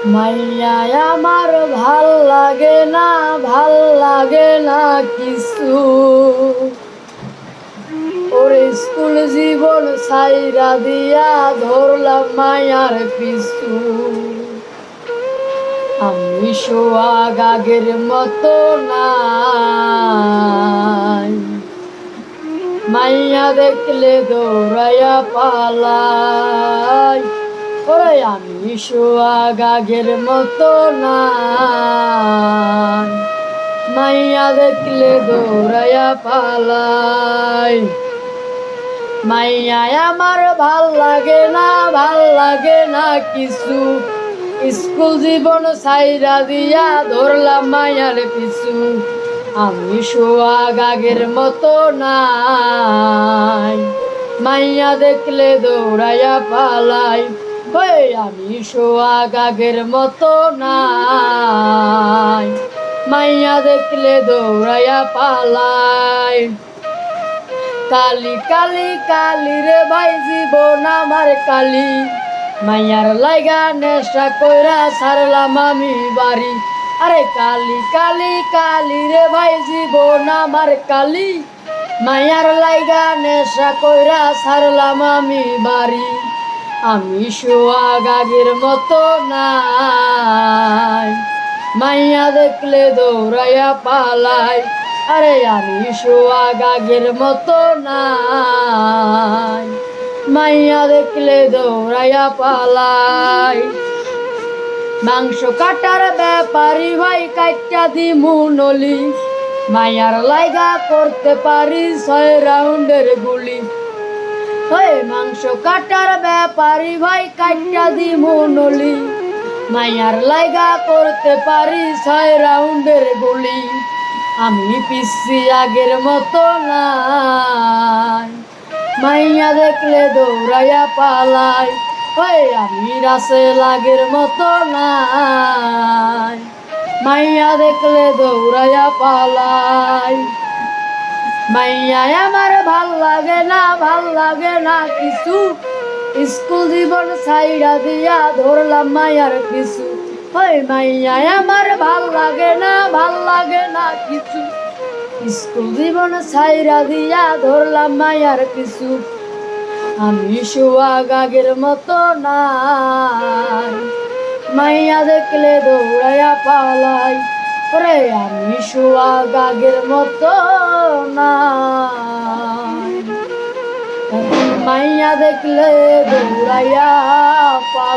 মাইয়ায় আমার ভাল লাগে না, ভাল লাগে না কিছু। ওরে স্কুল জীবন ছাইরা দিয়া ধরলাম মায়ার পিছু। আমি সোহাগ আগের মতো নাই, মাইয়া দেখলে দৌড়াইয়া পালাই। ওরে আমি সোহাগ আগের মতো নাই, মাইয়া দেখলে দৌড়াইয়া পালাই। মাইয়ায় আমার ভাল লাগে না, ভাল লাগে না কিছু। স্কুল জীবন ছাইরা দিয়া ধরলাম মায়ার পিছু। আমি সোহাগ আগের মতো নাই, মাইয়া দেখলে দৌড়াইয়া পালাই। ওই আমি সোহাগ আগের মতো নাই, মাইয়া দেখলে দৌড়াইয়া পালাই। কালি কালি কালি রে ভাই জীবন আমার কালি, মাইয়ার লাইগা নেশা কইরা ছাড়লাম আমি বাড়ি। আরে কালি কালি কালি রে ভাই জীবন আমার কালি, মাইয়ার লাইগা নেশা কইরা ছাড়লাম আমি বাড়ি। আমি সোহাগ আগের মতো নাই, মাইয়া দেখলে দৌড়াইয়া পালাই। আরে আমি সোহাগ আগের মতো নাই, মাইয়া দেখলে দৌড়াইয়া পালাই। মাংস কাটার ব্যাপারি ভাই কাইটা দিমু নলি, মাইয়ার লাইগা করতে পারি 6 রাউন্ডের গুলি। ওই মাংস কাটার ব্যাপারি ভাই কাইটা দিমু নলি, মাইয়ার লাইগা করতে পারি 6 রাউন্ডের গুলি। আমি পিছি আগের মতো নাই, মাইয়া দেখলে দৌড়াইয়া পালাই। ওই আমি রাসেল আগের মতো নাই, মাইয়া দেখলে দৌড়াইয়া পালাই। মাইয়ায় আমার ভাল লাগে না, ভাল লাগে না কিছু। স্কুল জীবন ছাইরা দিয়া ধরলাম মায়ার পিছু। ওই মাইয়ায় আমার ভাল লাগে না, ভাল লাগে না কিছু। স্কুল জীবন ছাইরা দিয়া ধরলাম মায়ার পিছু। আমি সোহাগ আগের মতো নাই, মাইয়া দেখলে দৌড়াইয়া পালাই। ওরে আমি সোহাগ আগের মতো নাই, মাইয়া দেখলে দৌড়াইয়া পালাই।